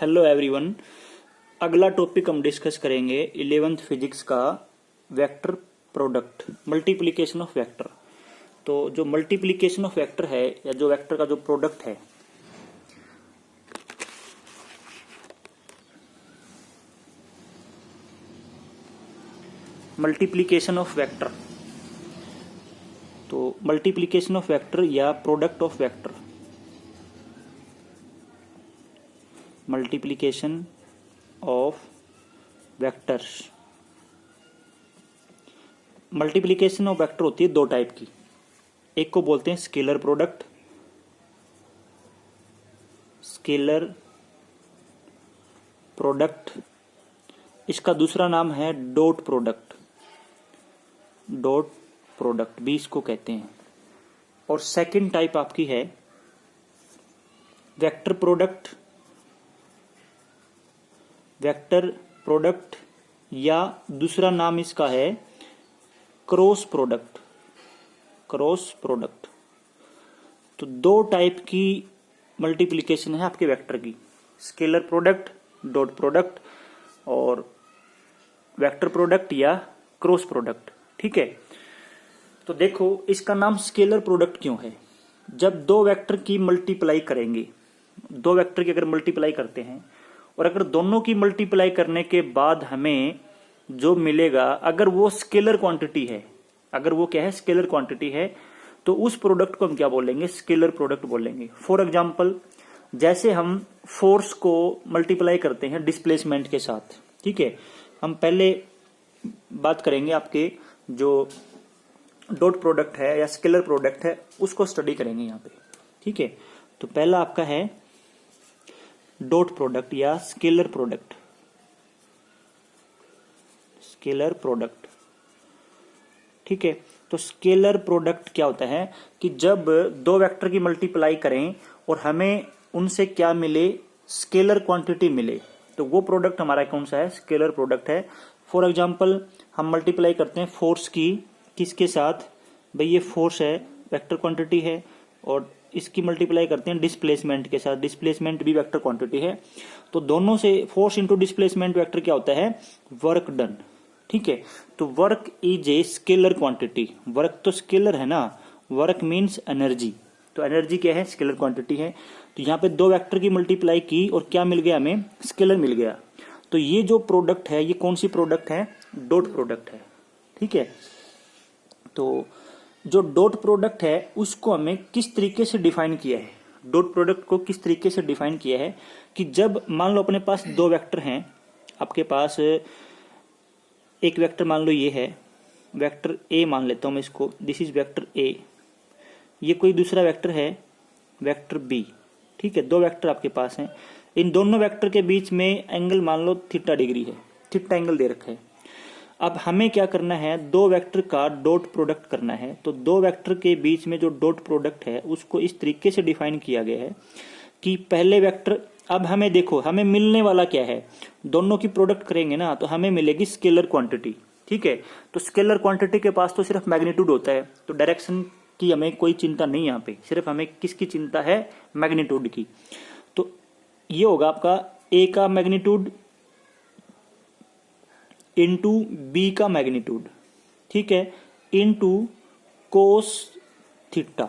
Hello everyone. अगला topic हम discuss करेंगे 11th फिजिक्स का vector product, multiplication of vector. तो जो मल्टीप्लिकेशन ऑफ वेक्टर है या जो वेक्टर का जो प्रोडक्ट है, मल्टीप्लिकेशन ऑफ वेक्टर, तो मल्टीप्लिकेशन ऑफ वेक्टर या product of vector, multiplication of vectors. Multiplication of vector होती है दो टाइप की, एक को बोलते हैं स्केलर प्रोडक्ट, स्केलर प्रोडक्ट। इसका दूसरा नाम है डॉट प्रोडक्ट, डॉट प्रोडक्ट भी इसको कहते हैं। और सेकंड टाइप आपकी है वेक्टर प्रोडक्ट, वेक्टर प्रोडक्ट या दूसरा नाम इसका है क्रॉस प्रोडक्ट, क्रॉस प्रोडक्ट। तो दो टाइप की मल्टीप्लिकेशन है आपके वेक्टर की, स्केलर प्रोडक्ट, डॉट प्रोडक्ट और वेक्टर प्रोडक्ट या क्रॉस प्रोडक्ट। ठीक है, तो देखो इसका नाम स्केलर प्रोडक्ट क्यों है। जब दो वेक्टर की मल्टीप्लाई करेंगे, दो वेक्टर की अगर मल्टीप्लाई करते हैं और अगर दोनों की मल्टीप्लाई करने के बाद हमें जो मिलेगा, अगर वो स्केलर क्वांटिटी है, अगर वो क्या है स्केलर क्वांटिटी है, तो उस प्रोडक्ट को हम क्या बोलेंगे, स्केलर प्रोडक्ट बोलेंगे। फॉर एग्जांपल, जैसे हम फोर्स को मल्टीप्लाई करते हैं डिस्प्लेसमेंट के साथ। ठीक है, हम पहले बात करेंगे आपके जो डॉट प्रोडक्ट है या स्केलर प्रोडक्ट है उसको स्टडी करेंगे यहाँ पे। ठीक है, तो पहला आपका है डॉट प्रोडक्ट या स्केलर प्रोडक्ट, स्केलर प्रोडक्ट। ठीक है, तो स्केलर प्रोडक्ट क्या होता है कि जब दो वेक्टर की मल्टीप्लाई करें और हमें उनसे क्या मिले, स्केलर क्वांटिटी मिले, तो वो प्रोडक्ट हमारा कौन सा है, स्केलर प्रोडक्ट है। फॉर एग्जांपल, हम मल्टीप्लाई करते हैं फोर्स की किसके साथ, भाई ये फोर्स है, वेक्टर क्वांटिटी है, और इसकी मल्टीप्लाई करते हैं डिस्प्लेसमेंट के साथ, डिस्प्लेसमेंट भी वेक्टर क्वांटिटी है। तो दोनों से फोर्स इंटू डिस्प्लेसमेंट वेक्टर क्या होता है, वर्क डन। ठीक है, तो work is a scalar quantity, work तो स्केलर है ना, वर्क मीन्स एनर्जी, तो एनर्जी क्या है, स्केलर क्वांटिटी है। तो यहाँ पे दो वेक्टर की मल्टीप्लाई की और क्या मिल गया हमें, स्केलर मिल गया। तो ये जो प्रोडक्ट है ये कौन सी प्रोडक्ट है, डॉट प्रोडक्ट है। ठीक है, तो जो डॉट प्रोडक्ट है उसको हमें किस तरीके से डिफाइन किया है, डॉट प्रोडक्ट को किस तरीके से डिफाइन किया है कि जब मान लो अपने पास दो वेक्टर हैं, आपके पास एक वेक्टर मान लो ये है वेक्टर ए, मान लेता हूं मैं इसको, दिस इज वेक्टर ए, ये कोई दूसरा वेक्टर है वेक्टर बी। ठीक है, दो वेक्टर आपके पास हैं, इन दोनों वेक्टर के बीच में एंगल मान लो थीटा डिग्री है, थीटा एंगल दे रखा है। अब हमें क्या करना है, दो वेक्टर का डॉट प्रोडक्ट करना है। तो दो वेक्टर के बीच में जो डॉट प्रोडक्ट है उसको इस तरीके से डिफाइन किया गया है कि पहले वेक्टर, अब हमें देखो हमें मिलने वाला क्या है, दोनों की प्रोडक्ट करेंगे ना तो हमें मिलेगी स्केलर क्वांटिटी। ठीक है, तो स्केलर क्वांटिटी के पास तो सिर्फ मैग्नीट्यूड होता है, तो डायरेक्शन की हमें कोई चिंता नहीं, यहाँ पे सिर्फ हमें किसकी चिंता है, मैग्नीट्यूड की। तो ये होगा आपका ए का मैग्नीट्यूड इंटू बी का मैग्नीट्यूड, ठीक है, into cos theta,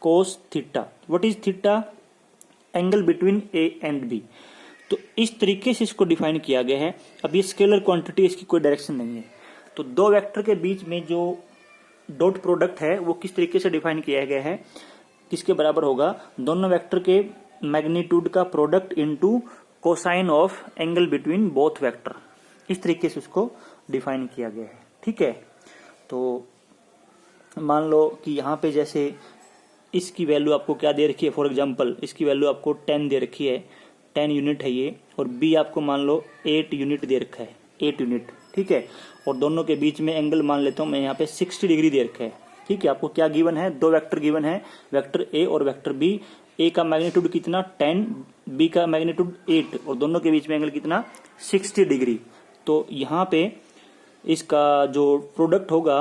cos theta, what is theta, angle between A and B. तो इस तरीके से इसको डिफाइन किया गया है। अब ये स्केलर क्वांटिटी, इसकी कोई डायरेक्शन नहीं है। तो दो वेक्टर के बीच में जो डॉट प्रोडक्ट है वो किस तरीके से डिफाइन किया गया है, किसके बराबर होगा, दोनों वेक्टर के मैग्नीट्यूड का product into cosine of angle between both vector, इस तरीके से उसको डिफाइन किया गया है। ठीक है, तो मान लो कि यहाँ पे जैसे इसकी वैल्यू आपको क्या दे रखी है, फॉर एग्जांपल इसकी वैल्यू आपको 10 दे रखी है, 10 यूनिट है ये, और बी आपको मान लो 8 यूनिट दे रखा है, 8 यूनिट। ठीक है, और दोनों के बीच में एंगल मान लेता हूं मैं यहाँ पे 60 डिग्री दे रखा है। ठीक है, आपको क्या गिवन है, दो वेक्टर गिवन है, वेक्टर ए और वेक्टर बी। ए का मैग्नीट्यूड कितना 10, बी का मैग्नीट्यूड 8, और दोनों के बीच में एंगल कितना 60 डिग्री। तो यहाँ पे इसका जो प्रोडक्ट होगा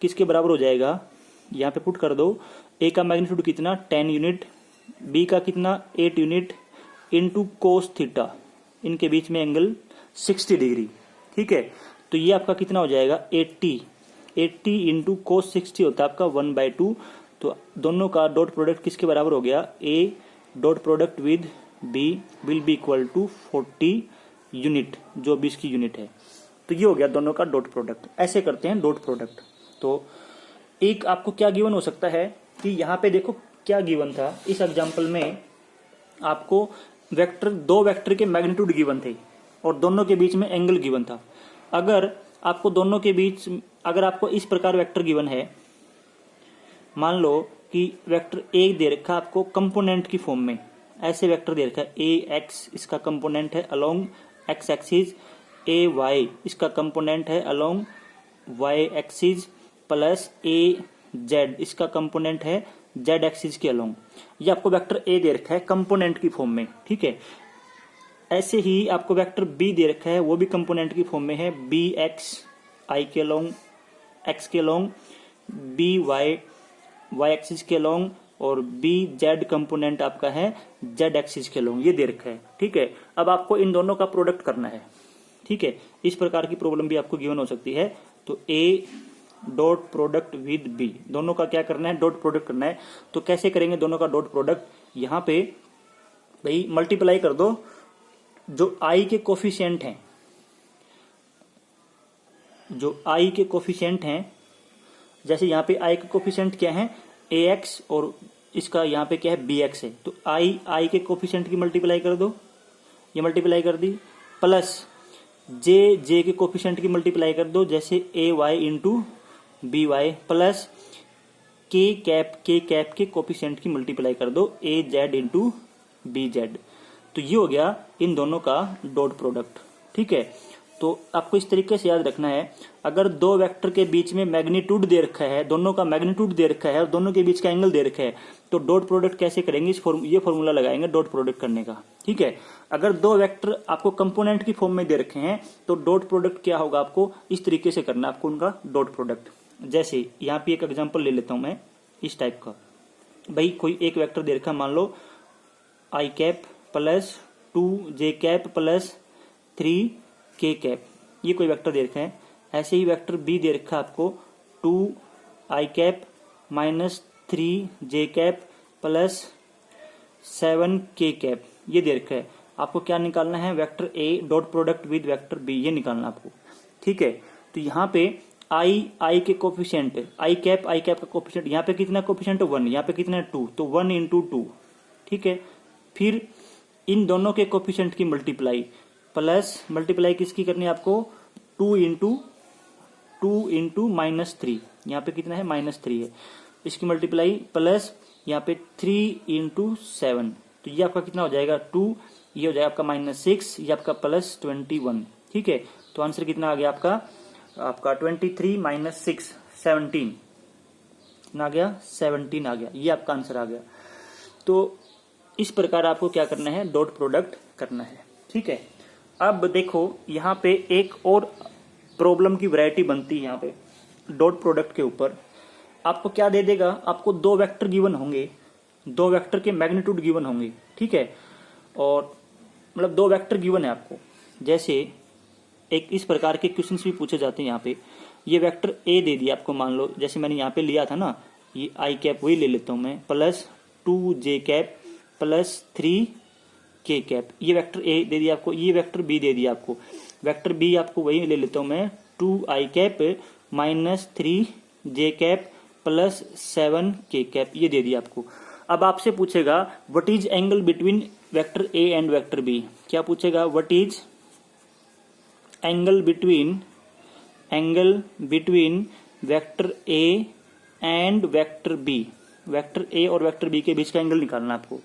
किसके बराबर हो जाएगा, यहाँ पे पुट कर दो, ए का मैग्नीट्यूड कितना 10 यूनिट, बी का कितना 8 यूनिट, इंटू कोस थीटा, इनके बीच में एंगल 60 डिग्री। ठीक है, तो ये आपका कितना हो जाएगा 80 इंटू कोस 60 होता है आपका 1/2। तो दोनों का डॉट प्रोडक्ट किसके बराबर हो गया, A dot product with B will be equal to 40 unit, जो भी इसकी यूनिट है। तो ये हो गया दोनों का डॉट प्रोडक्ट। ऐसे करते हैं डॉट प्रोडक्ट। तो एक आपको क्या गिवन हो सकता है कि यहाँ पे देखो क्या गिवन था इस एग्जाम्पल में, आपको वेक्टर, दो वेक्टर के मैग्नीट्यूड गिवन थे और दोनों के बीच में एंगल गिवन था। अगर आपको दोनों के बीच, अगर आपको इस प्रकार वेक्टर गिवन है, मान लो कि वेक्टर ए दे रखा आपको कंपोनेंट की फॉर्म में, ऐसे वेक्टर दे रखा है ए एक्स इसका कंपोनेंट है अलोंग एक्स एक्सिस, ए वाई इसका कंपोनेंट है अलोंग वाई एक्सिस, प्लस ए जेड इसका कंपोनेंट है जेड एक्सिस के अलोंग। ये आपको वेक्टर ए दे रखा है कंपोनेंट की फॉर्म में। ठीक है, ऐसे ही आपको वेक्टर बी दे रखा है, वो भी कंपोनेंट की फॉर्म में है, बी एक्स आई के अलोंग एक्स के along, B Y Y axis के अलोंग, और बी जेड कंपोनेंट आपका है जेड एक्सिस के अलोंग, ये दे रखा है। ठीक है, अब आपको इन दोनों का प्रोडक्ट करना है। ठीक है, इस प्रकार की प्रॉब्लम भी आपको गिवन हो सकती है। तो A dot product with B, दोनों का क्या करना है, डॉट प्रोडक्ट करना है। तो कैसे करेंगे दोनों का डॉट प्रोडक्ट, यहाँ पे भाई मल्टीप्लाई कर दो जो आई के कोफिशिएंट हैं, जो आई के कोफिशिएंट हैं, जैसे यहाँ पे आई के कोफिशिएंट क्या है ए एक्स और इसका यहाँ पे क्या है बी एक्स है, तो आई के कोफिशिएंट की मल्टीप्लाई कर दो, ये मल्टीप्लाई कर दी, प्लस जे के कोफिशिएंट की मल्टीप्लाई कर दो, जैसे A Y into B Y, plus K cap के कोफिशिएंट की मल्टीप्लाई कर दो, A Z into B Z. तो ये हो गया इन दोनों का डॉट प्रोडक्ट। ठीक है, तो आपको इस तरीके से याद रखना है, अगर दो वेक्टर के बीच में मैग्नीट्यूड दे रखा है, दोनों का मैग्नीट्यूड दे रखा है और दोनों के बीच का एंगल दे रखा है, तो डॉट प्रोडक्ट कैसे करेंगे, ये फॉर्मूला लगाएंगे डॉट प्रोडक्ट करने का। ठीक है, अगर दो वेक्टर आपको कंपोनेंट की फॉर्म में दे रखे हैं तो डॉट प्रोडक्ट क्या होगा, आपको इस तरीके से करना है आपको उनका डॉट प्रोडक्ट। जैसे यहाँ पे एक एग्जाम्पल ले लेता हूं मैं इस टाइप का, भाई कोई एक वेक्टर दे रखा, मान लो आई कैप प्लस 2 जे कैप प्लस 3 के कैप, ये कोई वेक्टर दे रखा है। ऐसे ही वेक्टर बी दे रखा है आपको 2 आई कैप माइनस 3 जे कैप प्लस 7 के कैप, ये दे रखा है। आपको क्या निकालना है, vector A dot product with vector B, ये निकालना आपको। ठीक है, तो यहाँ पे आई के कोफिशिएंट, आई कैप का कोफिशिएंट, यहाँ पे कितना कोफिशिएंट है 1, यहाँ पे कितना है 2, तो 1 इंटू 2। ठीक है, फिर इन दोनों के कोफिशिएंट की मल्टीप्लाई, प्लस मल्टीप्लाई किसकी करनी है आपको 2 इंटू -3, यहाँ पे कितना है -3 है, इसकी मल्टीप्लाई, प्लस यहाँ पे 3 इंटू 7, तो ये आपका कितना हो जाएगा 2, ये हो जाएगा आपका -6, ये आपका +21। ठीक है, तो आंसर कितना आ गया आपका 23 - 6 17 कितना आ गया 17 आ गया, ये आपका आंसर आ गया। तो इस प्रकार आपको क्या करना है, डॉट प्रोडक्ट करना है। ठीक है, अब देखो यहाँ पे एक और प्रॉब्लम की वैरायटी बनती है यहाँ पे डॉट प्रोडक्ट के ऊपर। आपको क्या दे देगा, आपको दो वेक्टर गिवन होंगे, दो वेक्टर के मैग्नीट्यूड गिवन होंगे। ठीक है, और मतलब दो वेक्टर गिवन है आपको, जैसे एक इस प्रकार के क्वेश्चंस भी पूछे जाते हैं। यहाँ पे ये वेक्टर ए दे दिया आपको, मान लो जैसे मैंने यहाँ पे लिया था ना, ये आई कैप वही ले लेता हूं मैं, प्लस 2 जे कैप प्लस 3 के कैप, ये वेक्टर ए दे दिया आपको, ये वेक्टर बी दे दिया आपको, वेक्टर बी आपको वही ले लेता हूं मैं 2 आई कैप माइनस 3 जे कैप प्लस 7 के कैप, ये दे दिया आपको। अब आपसे पूछेगा what is angle between vector A and vector B, क्या पूछेगा, what is angle between vector A and vector B, vector A और वेक्टर बी के बीच का एंगल निकालना आपको।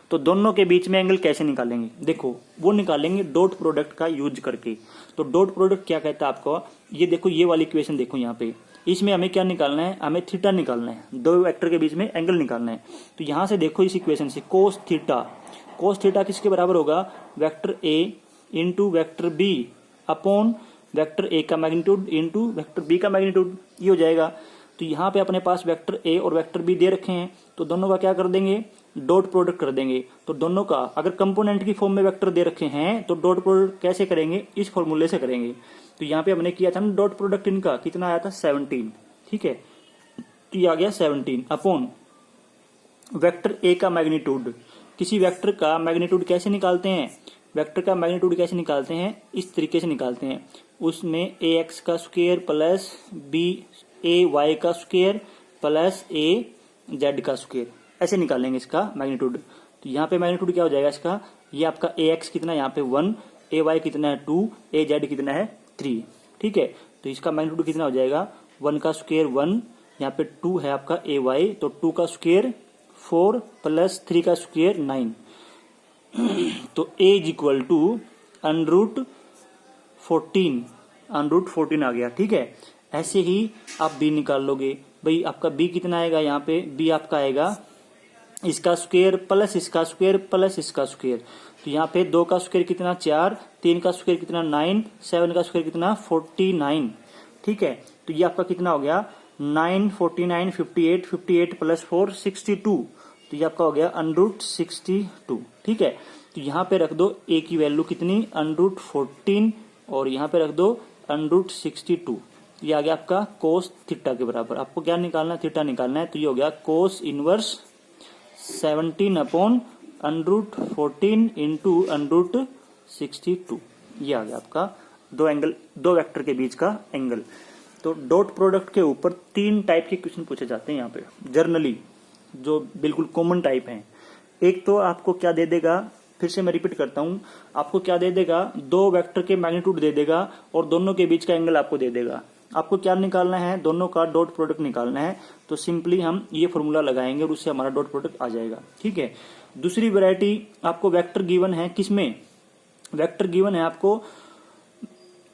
तो दोनों के बीच में एंगल कैसे निकालेंगे, देखो वो निकालेंगे डॉट प्रोडक्ट का यूज करके। तो डॉट प्रोडक्ट क्या कहता है आपको, ये देखो ये वाली इक्वेशन देखो यहाँ पे, इसमें हमें क्या निकालना है, हमें थीटा निकालना है, दो वेक्टर के बीच में एंगल निकालना है। तो यहां से देखो इस इक्वेशन से कोस थीटा किसके बराबर होगा, vector A into vector B upon vector A का मैग्नीट्यूड इंटू वेक्टर बी का मैग्नीट्यूड, ये हो जाएगा। तो यहाँ पे अपने पास वेक्टर ए और वेक्टर बी दे रखे हैं, तो दोनों का क्या कर देंगे, डॉट प्रोडक्ट कर देंगे। तो दोनों का अगर कंपोनेंट की फॉर्म में वेक्टर दे रखे हैं तो डॉट प्रोडक्ट कैसे करेंगे, इस फॉर्मूले से करेंगे। तो यहाँ पे हमने किया था ना डॉट प्रोडक्ट, इनका कितना आया था 17, ठीक है। तो ये आ गया 17 अपॉन वेक्टर ए का मैग्नीट्यूड। किसी वेक्टर का मैग्नीट्यूड कैसे निकालते हैं, वेक्टर का मैग्नीट्यूड कैसे निकालते हैं, इस तरीके से निकालते हैं। उसमें ए एक्स का स्क्वायर प्लस बी ए वाई का स्क्वायर प्लस ए जेड का स्क्वायर, ऐसे निकालेंगे इसका मैग्नीट्यूड। तो यहाँ पे मैग्नीट्यूड क्या हो जाएगा इसका, ये आपका ए एक्स कितना है यहाँ पे 1, ए वाई कितना है 2, ए जेड कितना है 3, ठीक है। तो इसका मैग्नीट्यूड कितना हो जाएगा 1 का स्क्वायर 1, यहाँ पे 2 है आपका ए वाई, तो 2 का स्क्वायर 4 प्लस 3 का स्क्वायर 9। तो ए इज इक्वल टू √14 आ गया, ठीक है। ऐसे ही आप बी निकाल लोगे। भाई आपका बी कितना आएगा, यहाँ पे बी आपका आएगा इसका स्क्वायर प्लस इसका स्क्वायर प्लस इसका स्क्वायर। तो यहाँ पे 2 का स्क्वायर कितना 4, 3 का स्क्वायर कितना 9, 7 का स्क्वायर कितना 49, ठीक है। तो ये आपका कितना हो गया 9, 49, 58, 58 प्लस 4 62। तो ये आपका हो गया √62, ठीक है। तो यहाँ पे रख दो ए की वैल्यू कितनी √14 और यहाँ पे रख दो √62। ये आ गया आपका कोस थीटा के बराबर। आपको क्या निकालना है, थीटा निकालना है। तो ये हो गया कोस इनवर्स 17 अपॉन √14 इंटू √62। ये आ गया आपका दो वेक्टर के बीच का एंगल। तो डॉट प्रोडक्ट के ऊपर 3 टाइप के क्वेश्चन पूछे जाते हैं यहाँ पे जर्नली, जो बिल्कुल कॉमन टाइप हैं। एक तो आपको क्या दे देगा, फिर से मैं रिपीट करता हूं, आपको क्या दे देगा 2 वेक्टर के मैग्नीट्यूड दे देगा और दोनों के बीच का एंगल आपको दे देगा। आपको क्या निकालना है, दोनों का डॉट प्रोडक्ट निकालना है। तो सिंपली हम ये फॉर्मूला लगाएंगे और उससे हमारा डॉट प्रोडक्ट आ जाएगा, ठीक है। दूसरी वैरायटी आपको वेक्टर गिवन है, किसमें वेक्टर गिवन है आपको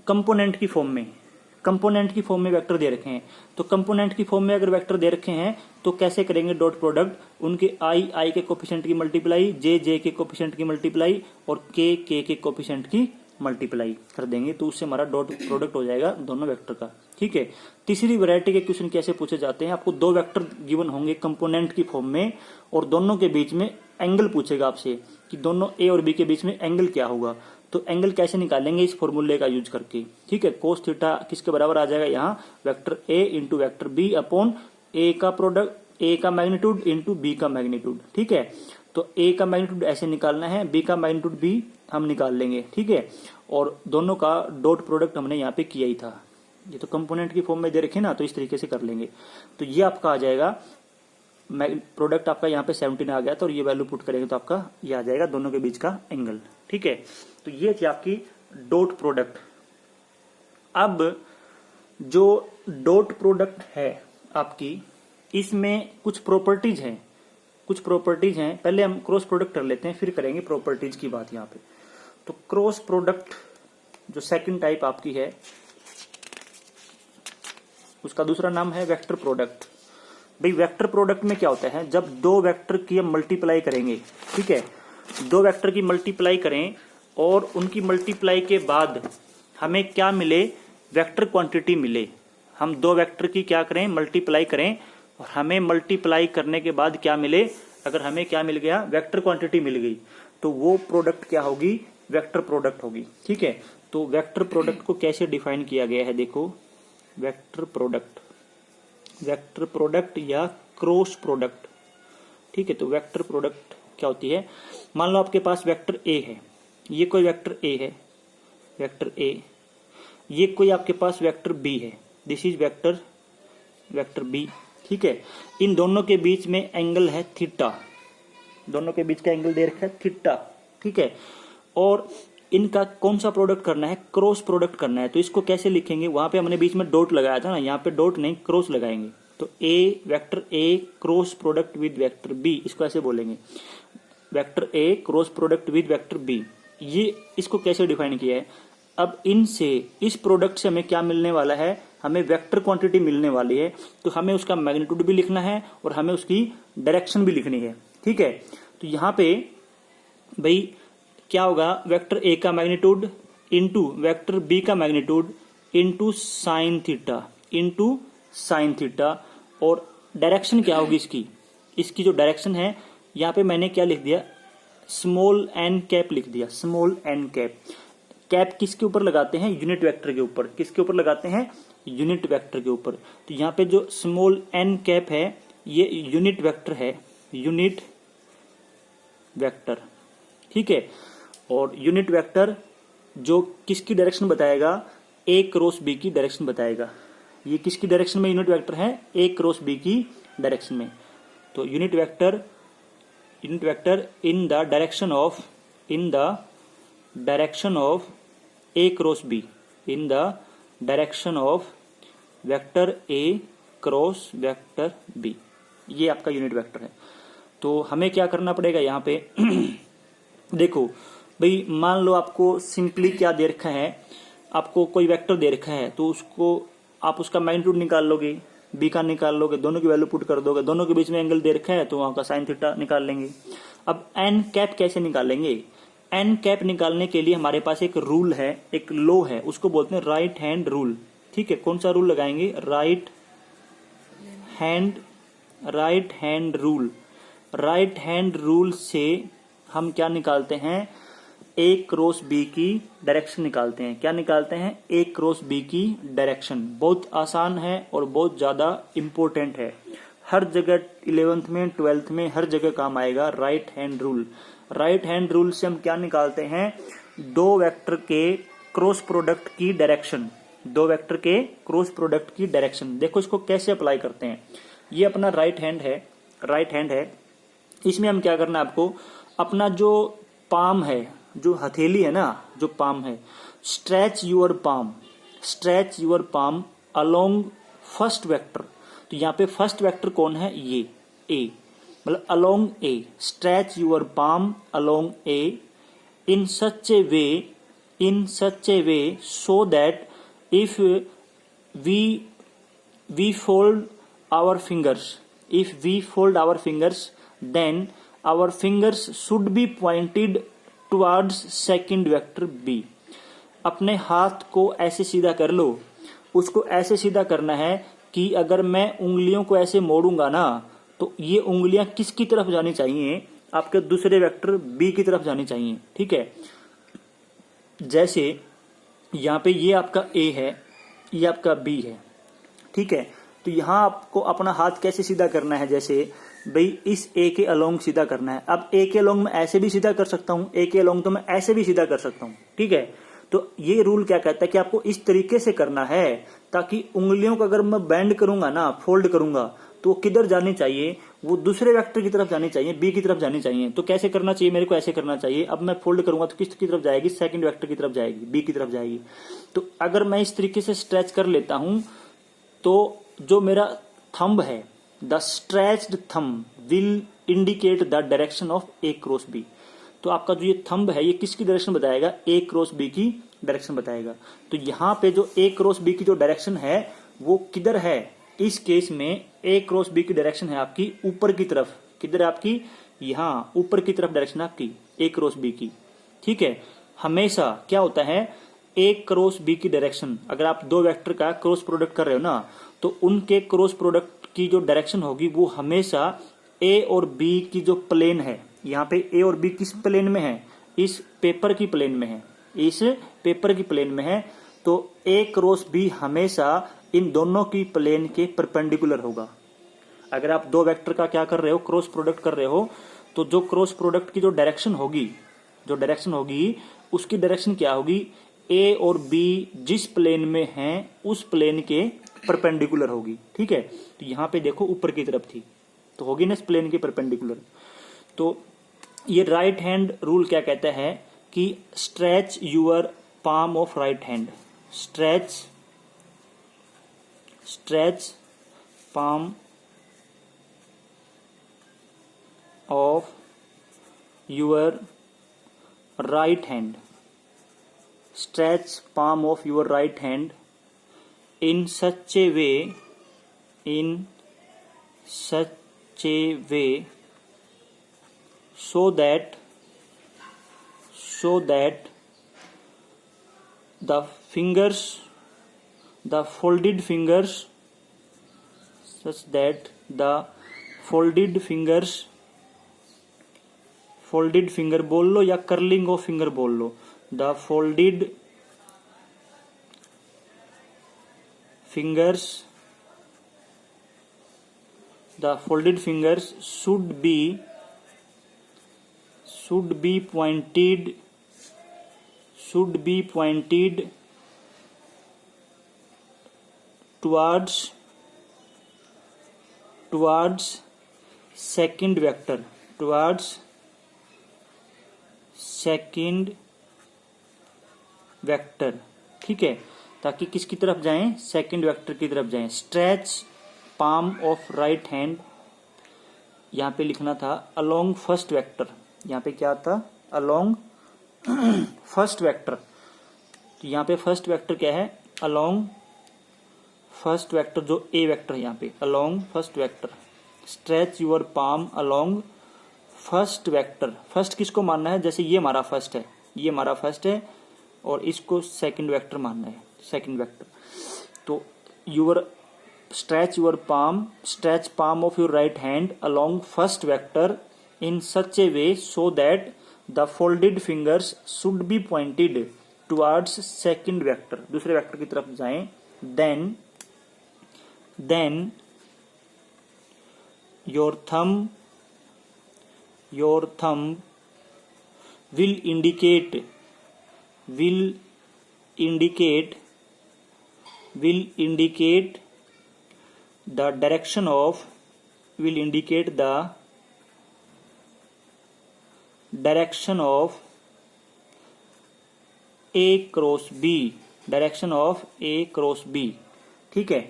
कंपोनेंट की फॉर्म में, कंपोनेंट की फॉर्म में वेक्टर दे रखे हैं। तो कंपोनेंट की फॉर्म में अगर वेक्टर दे रखे हैं तो कैसे करेंगे डॉट प्रोडक्ट, उनके आई के कोफिशिएंट की मल्टीप्लाई, जे के कोफिशिएंट की मल्टीप्लाई और के के कोफिशिएंट की मल्टीप्लाई कर देंगे। तो उससे हमारा डॉट प्रोडक्ट हो जाएगा दोनों वेक्टर का, ठीक है। तीसरी वैरायटी के क्वेश्चन कैसे पूछे जाते हैं, आपको 2 वेक्टर गिवन होंगे कंपोनेंट की फॉर्म में और दोनों के बीच में एंगल पूछेगा आपसे कि दोनों ए और बी के बीच में एंगल क्या होगा। तो एंगल कैसे निकालेंगे, इस फॉर्मूले का यूज करके, ठीक है। कोस थीटा किसके बराबर आ जाएगा यहाँ, vector A into vector B upon A का प्रोडक्ट, ए का मैग्नीट्यूड इंटू बी का मैग्नीट्यूड, ठीक है। तो ए का मैग्नीट्यूड ऐसे निकालना है, बी का मैग्नीट्यूड भी हम निकाल लेंगे, ठीक है। और दोनों का डॉट प्रोडक्ट हमने यहाँ पे किया ही था, ये तो कंपोनेंट की फॉर्म में दे रखे ना, तो इस तरीके से कर लेंगे। तो ये आपका आ जाएगा प्रोडक्ट, आपका यहाँ पे 17 आ गया था और ये वैल्यू पुट करेंगे तो आपका ये आ जाएगा दोनों के बीच का एंगल, ठीक है। तो ये थी आपकी डॉट प्रोडक्ट। अब जो डॉट प्रोडक्ट है आपकी, इसमें कुछ प्रॉपर्टीज हैं, पहले हम क्रॉस प्रोडक्ट कर लेते हैं फिर करेंगे प्रॉपर्टीज की बात यहाँ पे। तो क्रॉस प्रोडक्ट जो सेकंड टाइप आपकी है, उसका दूसरा नाम है वेक्टर प्रोडक्ट। भाई वेक्टर प्रोडक्ट में क्या होता है, जब 2 वेक्टर की हम मल्टीप्लाई करेंगे, ठीक है, 2 वेक्टर की मल्टीप्लाई करें और उनकी मल्टीप्लाई के बाद हमें क्या मिले, वेक्टर क्वांटिटी मिले। हम 2 वेक्टर की क्या करें, मल्टीप्लाई करें और हमें मल्टीप्लाई करने के बाद क्या मिले, अगर हमें क्या मिल गया, वेक्टर क्वांटिटी मिल गई, तो वो प्रोडक्ट क्या होगी, वेक्टर प्रोडक्ट होगी, ठीक है। तो वेक्टर प्रोडक्ट को कैसे डिफाइन किया गया है, देखो वेक्टर प्रोडक्ट या क्रॉस प्रोडक्ट, ठीक है। तो वेक्टर प्रोडक्ट क्या होती है, मान लो आपके पास वेक्टर ए है, ये कोई वेक्टर ए है, वेक्टर ए, ये कोई आपके पास वेक्टर बी है, दिस इज वेक्टर बी, ठीक है। इन दोनों के बीच में एंगल है थीटा, दोनों के बीच का एंगल दे रखा है थीटा, ठीक है। और इनका कौन सा प्रोडक्ट करना है, क्रॉस प्रोडक्ट करना है। तो इसको कैसे लिखेंगे, वहां पे हमने बीच में डॉट लगाया था ना, यहाँ पे डॉट नहीं क्रॉस लगाएंगे। तो a vector A cross product with vector B, इसको ऐसे बोलेंगे, vector A cross product with vector B. ये इसको कैसे डिफाइन किया है, अब इनसे, इस प्रोडक्ट से हमें क्या मिलने वाला है, हमें वेक्टर क्वांटिटी मिलने वाली है। तो हमें उसका मैग्नीट्यूड भी लिखना है और हमें उसकी डायरेक्शन भी लिखनी है, ठीक है। तो यहाँ पे भाई क्या होगा, वेक्टर ए का मैग्नीट्यूड इंटू वेक्टर बी का मैग्नीट्यूड इंटू साइन थीटा, और डायरेक्शन क्या होगी इसकी जो डायरेक्शन है यहाँ पे मैंने क्या लिख दिया, स्मॉल एन कैप लिख दिया, स्मॉल एन कैप। कैप किसके ऊपर लगाते हैं, यूनिट वेक्टर के ऊपर। किसके ऊपर लगाते हैं, यूनिट वेक्टर के ऊपर। तो यहाँ पे जो स्मॉल एन कैप है ये यूनिट वेक्टर है, यूनिट वेक्टर, ठीक है। और यूनिट वेक्टर जो किसकी डायरेक्शन बताएगा, ए क्रॉस बी की डायरेक्शन बताएगा। ये किसकी डायरेक्शन में यूनिट वेक्टर है, ए क्रॉस बी की डायरेक्शन में। तो unit vector in the direction of A cross B, in the direction of vector A cross vector B, ये आपका यूनिट वेक्टर है। तो हमें क्या करना पड़ेगा यहाँ पे देखो भाई, मान लो आपको सिंपली क्या दे रखा है, आपको कोई वेक्टर दे रखा है, तो उसको आप उसका मैग्नीट्यूड निकाल लोगे, बी का निकाल लोगे, दोनों की वैल्यू पुट कर दोगे, दोनों के बीच में एंगल दे रखा है तो वहां का साइन थीटा निकाल लेंगे। अब एन कैप कैसे निकालेंगे, एन कैप निकालने के लिए हमारे पास एक रूल है, एक लॉ है, उसको बोलते हैं राइट हैंड रूल, ठीक है। कौन सा रूल लगाएंगे, right hand rule. Right hand rule से हम क्या निकालते हैं, ए क्रॉस बी की डायरेक्शन निकालते हैं। क्या निकालते हैं, ए क्रॉस बी की डायरेक्शन। बहुत आसान है और बहुत ज्यादा इंपॉर्टेंट है, हर जगह 11th में 12th में हर जगह काम आएगा right hand rule. Right hand rule से हम क्या निकालते हैं, दो वेक्टर के क्रॉस प्रोडक्ट की डायरेक्शन, दो वेक्टर के क्रॉस प्रोडक्ट की डायरेक्शन। देखो इसको कैसे अप्लाई करते हैं, ये अपना राइट हैंड है। इसमें हम क्या करना है, आपको अपना जो पाम है, जो हथेली है ना, जो पाम है, stretch your palm along first vector. तो यहाँ पे फर्स्ट वेक्टर कौन है, ये ए, मतलब along A, stretch your palm along A in such a way so that if we fold our fingers then our fingers should be pointed towards second vector B। अपने हाथ को ऐसे सीधा कर लो, उसको ऐसे सीधा करना है कि अगर मैं उंगलियों को ऐसे मोड़ूंगा ना तो ये उंगलियां किसकी तरफ जानी चाहिए, आपके दूसरे वेक्टर B की तरफ जानी चाहिए, ठीक है। जैसे यहाँ पे ये आपका A है, ये आपका B है, ठीक है। तो यहाँ आपको अपना हाथ कैसे सीधा करना है, जैसे भाई इस ए के अलोंग सीधा करना है। अब ए के अलोंग मैं ऐसे भी सीधा कर सकता हूं, ए के अलोंग तो मैं ऐसे भी सीधा कर सकता हूं, ठीक है। तो ये रूल क्या कहता है कि आपको इस तरीके से करना है ताकि उंगलियों को अगर मैं बेंड करूंगा ना, फोल्ड करूंगा, तो वो किधर जानी चाहिए, वो दूसरे वेक्टर की तरफ जानी चाहिए, बी की तरफ जानी चाहिए। तो कैसे करना चाहिए, मेरे को ऐसे करना चाहिए। अब मैं फोल्ड करूंगा तो किस की तरफ जाएगी, सेकंड वेक्टर की तरफ जाएगी, बी की तरफ जाएगी। तो अगर मैं इस तरीके से स्ट्रेच कर लेता हूं तो जो मेरा थंब है, the stretched thumb will indicate the direction of A cross B. तो आपका जो ये थंब है ये किसकी डायरेक्शन बताएगा, ए क्रॉस बी की डायरेक्शन बताएगा। तो यहाँ पे जो ए क्रॉस बी की जो डायरेक्शन है वो किधर है, इस केस में ए क्रॉस बी की डायरेक्शन है आपकी ऊपर की तरफ। किधर है आपकी, यहाँ ऊपर की तरफ डायरेक्शन आपकी ए क्रॉस बी की, ठीक है। हमेशा क्या होता है, ए क्रॉस बी की डायरेक्शन, अगर आप दो वेक्टर का क्रॉस प्रोडक्ट कर रहे हो ना तो उनके क्रॉस प्रोडक्ट की जो डायरेक्शन होगी वो हमेशा ए और बी की जो प्लेन है, यहाँ पे ए और बी किस प्लेन में है, इस पेपर की प्लेन में है, इस पेपर की प्लेन में है। तो ए क्रॉस बी हमेशा इन दोनों की प्लेन के परपेंडिकुलर होगा। अगर आप दो वेक्टर का क्या कर रहे हो, क्रॉस प्रोडक्ट कर रहे हो, तो जो क्रॉस प्रोडक्ट की जो डायरेक्शन होगी उसकी डायरेक्शन क्या होगी, ए और बी जिस प्लेन में हैं उस प्लेन के परपेंडिकुलर होगी, ठीक है। तो यहाँ पे देखो ऊपर की तरफ थी तो होगी ना इस प्लेन के परपेंडिकुलर। तो ये राइट हैंड रूल क्या कहता है कि stretch your palm of right hand, stretch palm of your right hand, stretch palm of your right hand in such a way so that the folded fingers folded finger बोल लो या curling of finger बोल लो, the folded fingers should be pointed towards second vector, ठीक है, ताकि किसकी तरफ जाएं, सेकंड वेक्टर की तरफ जाएं। Stretch palm of right hand, यहाँ पे लिखना था अलोंग फर्स्ट वेक्टर, यहाँ पे क्या था, अलोंग फर्स्ट वेक्टर। तो यहाँ पे फर्स्ट वेक्टर क्या है, अलोंग फर्स्ट वेक्टर, जो ए वेक्टर है यहाँ पे, along first vector. Stretch your palm along first vector. First किसको मानना है, जैसे ये हमारा फर्स्ट है, ये हमारा फर्स्ट है और इसको सेकंड वेक्टर मानना है, सेकंड वेक्टर। तो your stretch palm of your right hand along first vector in such a way so that the folded fingers should be pointed towards second vector, दूसरे वेक्टर की तरफ जाएं। then your thumb will indicate the direction of A cross B, ठीक है।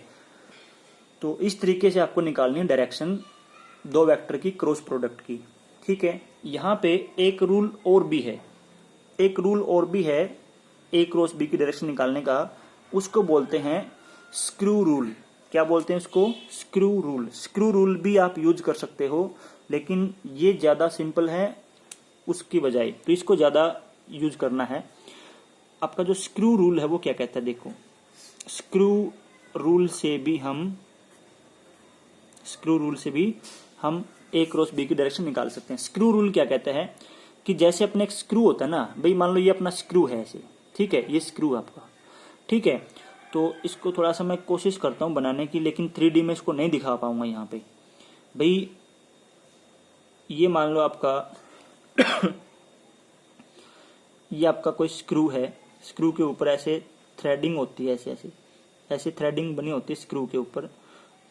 तो इस तरीके से आपको निकालनी है डायरेक्शन दो वेक्टर की क्रॉस प्रोडक्ट की, ठीक है। यहाँ पे एक रूल और भी है, A क्रॉस B की डायरेक्शन निकालने का, उसको बोलते हैं स्क्रू रूल। क्या बोलते हैं उसको, स्क्रू रूल भी आप यूज कर सकते हो, लेकिन ये ज्यादा सिंपल है उसकी बजाय, तो इसको ज्यादा यूज करना है। आपका जो स्क्रू रूल है वो क्या कहता है, देखो, स्क्रू रूल से भी हम A क्रॉस B की डायरेक्शन निकाल सकते हैं। स्क्रू रूल क्या कहता है कि जैसे अपने एक स्क्रू होता है ना भाई, मान लो ये अपना स्क्रू है ऐसे, ठीक है, ये स्क्रू आपका, ठीक है। तो इसको थोड़ा सा मैं कोशिश करता हूं बनाने की, लेकिन 3D में इसको नहीं दिखा पाऊंगा यहाँ पे। भाई ये मान लो आपका ये आपका कोई स्क्रू है, स्क्रू के ऊपर ऐसे थ्रेडिंग होती है, ऐसे थ्रेडिंग बनी होती है स्क्रू के ऊपर,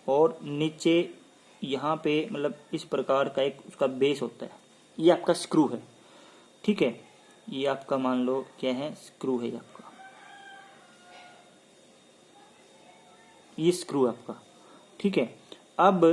और नीचे यहाँ पे मतलब इस प्रकार का एक उसका बेस होता है। ये आपका स्क्रू है, ठीक है, ये आपका मान लो क्या है, स्क्रू है आपका, ये स्क्रू आपका, ठीक है। अब